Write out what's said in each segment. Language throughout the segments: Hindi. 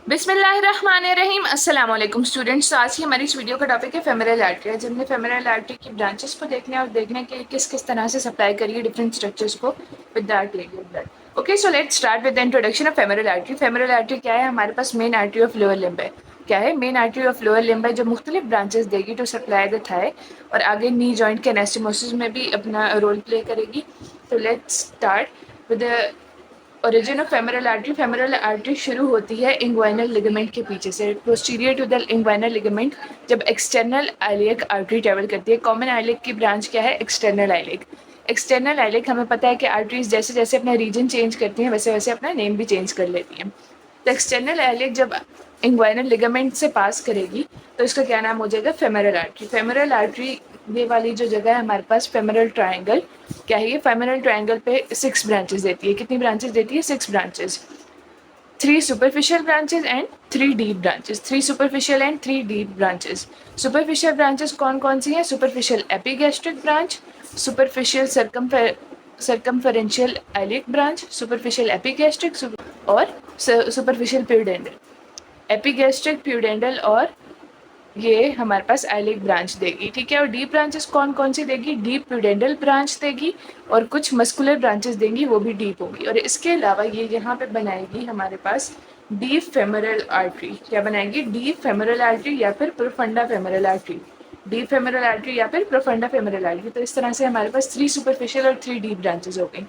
बिस्मिल्लाहिर्रहमानिर्रहीम। अस्सलाम वालेकुम स्टूडेंट्स। तो आज की हमारी इस वीडियो का टॉपिक है फेमरल आर्टरी। आज हमने फेमरल आर्टरी की ब्रांचेस को देखना है और देखने के किस किस तरह से सप्लाई करिए डिफरेंट स्ट्रक्चर्स को with the arterial blood. Okay, so let's start with the introduction of femoral artery. Femoral artery क्या है? हमारे पास main artery of lower limb है। क्या है? Main artery of lower limb है जो मुख्तलिफ ब्रांचेस देगी टू सप्लाई द थाई और आगे नी जॉइंट के एनास्टोमोसिस में भी अपना रोल प्ले करेगी। तो let's start with the origin of femoral artery. Femoral artery शुरू होती है इंग्वाइनल लिगामेंट के पीछे से, posterior to the inguinal ligament. जब एक्सटर्नल आइलियक आर्टरी ट्रेवल करती है, कॉमन आइलियक की ब्रांच क्या है? External iliac. एक्सटर्नल आइलियक हमें पता है कि आर्टरीज जैसे जैसे अपना रीजन चेंज करती हैं वैसे वैसे अपना नेम भी चेंज कर लेती हैं। तो एक्सटर्नल आइलियक जब इंग्वाइनल लिगामेंट से पास करेगी तो इसका क्या नाम हो जाएगा? Femoral artery. फेमरल आर्टरी ये वाली जो जगह है हमारे पास फेमरल ट्रायंगल, क्या है ये? फेमरल ट्रायंगल पे 6 ब्रांचेस देती है। कितनी ब्रांचेस देती है? 6 branches. 3 superficial branches and 3 deep branches। 3 superficial and 3 deep branches। superficial branches कौन कौन सी हैं? superficial epigastric branch, superficial circumferential iliac branch, superficial epigastric और superficial pudendal। epigastric, pudendal और ये हमारे पास आइलिक ब्रांच देगी, ठीक है। और डीप ब्रांचेस कौन कौन सी देगी? डीप प्यूडेंडल ब्रांच देगी और कुछ मस्कुलर ब्रांचेस देंगी, वो भी डीप होगी। और इसके अलावा ये यहाँ पे बनाएगी हमारे पास डीप फेमरल आर्टरी। क्या बनाएगी? डीप फेमरल आर्टरी या फिर profunda femoral artery. Deep femoral artery या फिर प्रोफंडा फेमरल आर्टरी। तो इस तरह से हमारे पास 3 सुपरफिशियल और 3 डीप ब्रांचेस हो गई।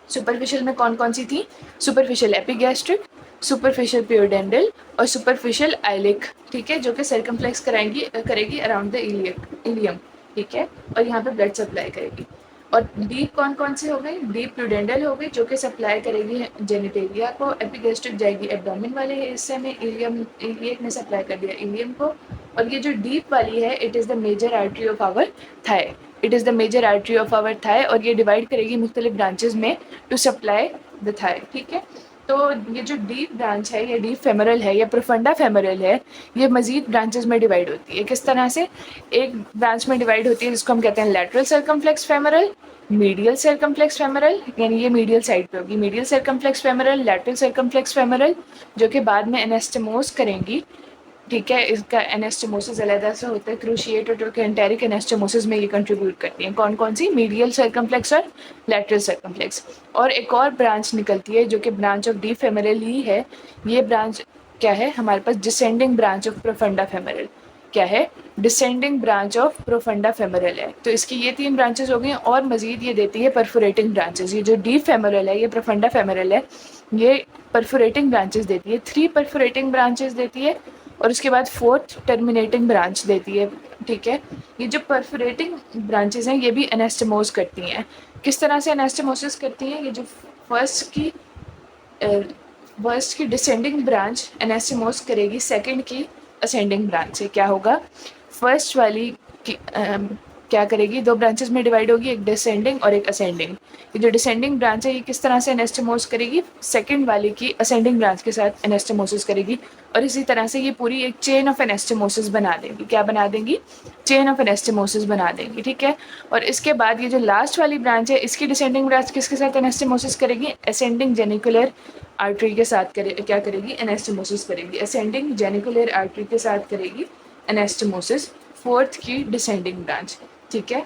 सुपरफिशियल में कौन कौन सी थी? सुपरफिशियल एपिगैस्ट्रिक, सुपरफिशियल प्यूडेंडल और सुपरफिशियल आइलिक, ठीक है, जो कि सर्कमफ्लेक्स करेगी अराउंड द इलियम, ठीक है, और यहाँ पे ब्लड सप्लाई करेगी। और डीप कौन कौन से हो गए? डीप प्यूडेंडल हो गई जो कि सप्लाई करेगी जेनिटेलिया को, एपिगैस्ट्रिक जाएगी एब्डोमेन वाले हिस्से में, इलियक ने सप्लाई कर दिया इलियम को। और ये जो डीप वाली है it is the major artery of our thigh. It is the major artery of our thigh और ये डिवाइड करेगी मुख्तलिफ ब्रांचेज में टू सप्लाई द थाई, ठीक है। तो ये जो डीप ब्रांच है, ये डीप फेमरल है या प्रोफंडा फेमरल है, ये मजीद ब्रांचेस में डिवाइड होती है। किस तरह से? एक ब्रांच में डिवाइड होती है जिसको हम कहते हैं lateral circumflex femoral, medial circumflex femoral, यानी ये मीडियल साइड पे होगी, medial circumflex femoral, lateral circumflex femoral, जो कि बाद में एनास्टोमोस करेंगी, ठीक है। इसका एनास्टोमोसिस अलग से होता है, क्रूशिएट और ट्रोकेंटेरिक एनास्टोमोसिस में ये कंट्रीब्यूट करती हैं। कौन कौन सी? मीडियल सर्कमफ्लेक्स और लैटरल सर्कमफ्लेक्स। और एक और ब्रांच निकलती है जो कि ब्रांच ऑफ डीप फेमरल ही है। ये ब्रांच क्या है? हमारे पास descending branch of profunda femoral. क्या है? Descending branch of profunda femoral है। तो इसकी ये 3 ब्रांचेस हो गई और मजीद ये देती है परफोरेटिंग ब्रांचेस। ये जो डीप फेमरल है, ये प्रोफंडा फेमरल है, ये परफोरेटिंग ब्रांचेस देती है। 3 परफोरेटिंग ब्रांचेस देती है और उसके बाद 4th टर्मिनेटिंग ब्रांच देती है, ठीक है। ये जो परफोरेटिंग ब्रांचेस हैं ये भी एनास्टोमोस करती हैं। किस तरह से एनास्टोमोसिस करती हैं? ये जो फर्स्ट की डिसेंडिंग ब्रांच एनास्टोमोस करेगी सेकंड की असेंडिंग ब्रांच से। क्या होगा? फर्स्ट वाली की क्या करेगी? 2 ब्रांचेस में डिवाइड होगी, एक डिसेंडिंग और एक असेंडिंग। ये जो डिसेंडिंग ब्रांच है ये किस तरह से एनास्टोमोस करेगी? सेकंड वाली की असेंडिंग ब्रांच के साथ एनास्टोमोसिस करेगी और इसी तरह से ये पूरी एक चेन ऑफ एनास्टोमोसिस बना देंगी। क्या बना देंगी? चेन ऑफ एनास्टोमोसिस बना देंगी, ठीक है। और इसके बाद ये जो लास्ट वाली ब्रांच है इसकी डिसेंडिंग ब्रांच किसके साथ एनास्टोमोसिस करेगी? असेंडिंग जेनिकुलर आर्टरी के साथ क्या करेगी? एनास्टोमोसिस करेगी। असेंडिंग जेनिकुलर आर्टरी के साथ करेगी एनास्टोमोसिस, 4th की डिसेंडिंग ब्रांच, ठीक है।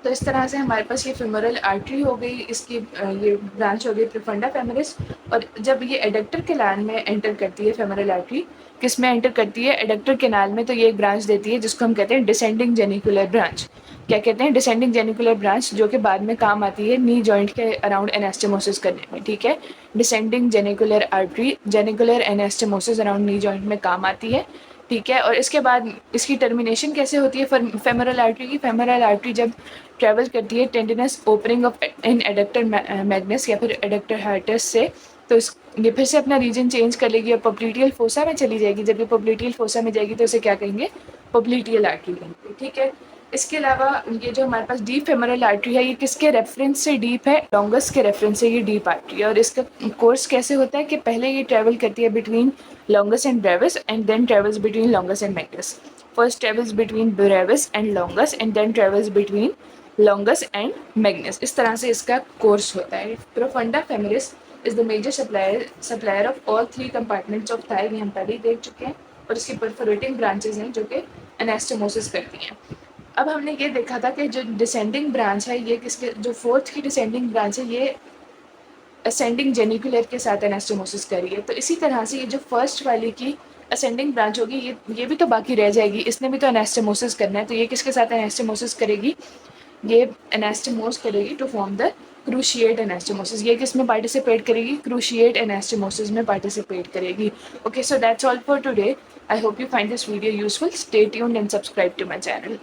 तो इस तरह से हमारे पास ये फेमोरल आर्टरी हो गई, इसकी ये ब्रांच हो गई प्रोफंडा फेमोरिस। और जब ये एडक्टर कैनाल में एंटर करती है फेमोरल आर्टरी, किस में एंटर करती है? एडक्टर कैनाल में। तो ये एक ब्रांच देती है जिसको हम कहते हैं डिसेंडिंग जेनिकुलर ब्रांच। क्या कहते हैं? डिसेंडिंग जेनिकुलर ब्रांच, जो कि बाद में काम आती है नी जॉइंट के अराउंड एनास्टोमोसिस करने में, ठीक है। Descending genicular artery genicular anastomosis around knee joint में काम आती है, ठीक है। और इसके बाद इसकी टर्मिनेशन कैसे होती है फेमोरल आर्टरी की? फेमोरल आर्टरी जब ट्रेवल करती है tendinous opening of in adductor Magnus या फिर एडक्टर हार्टस से, तो ये फिर से अपना रीजन चेंज कर लेगी और पोप्लीटियल फोसा में चली जाएगी। जब ये पोप्लीटियल फोसा में जाएगी तो इसे क्या कहेंगे? पोप्लीटियल आर्टरी कहेंगे, ठीक है। इसके अलावा ये जो हमारे पास डीप फेमोरल आर्टरी है ये किसके रेफरेंस से डीप है? लॉन्गस के रेफरेंस से ये डीप आर्टरी है। और इसका कोर्स कैसे होता है कि पहले ये ट्रेवल करती है between longus and brevis and then travels between longus and magnus. First travels between brevis and longus and then travels between longus and magnus. इस तरह से इसका कोर्स होता है। Profunda femoris is the major supplier of all 3 compartments of thigh, ये हम पहले ही देख चुके हैं, और इसकी परफोरेटिंग ब्रांचेज हैं जो कि एनास्टोमोसिस करती हैं। अब हमने ये देखा था कि जो डिसेंडिंग ब्रांच है ये किसके, जो फोर्थ की डिसेंडिंग ब्रांच है ये असेंडिंग जेनिकुलर के साथ एनास्टोमोसिस कर रही है। तो इसी तरह से ये जो फर्स्ट वाली की असेंडिंग ब्रांच होगी ये भी तो बाकी रह जाएगी, इसने भी तो एनास्टोमोसिस करना है, तो ये किसके साथ एनास्टोमोसिस करेगी, ये एनास्टोमोस करेगी to form the cruciate anastomosis. ये किस में पार्टिसिपेट करेगी, क्रूशिएट एनास्टोमोसिस में पार्टिसिपेट करेगी। Okay, so that's all for today. I hope you find this video useful. Stay tuned and subscribe to my channel.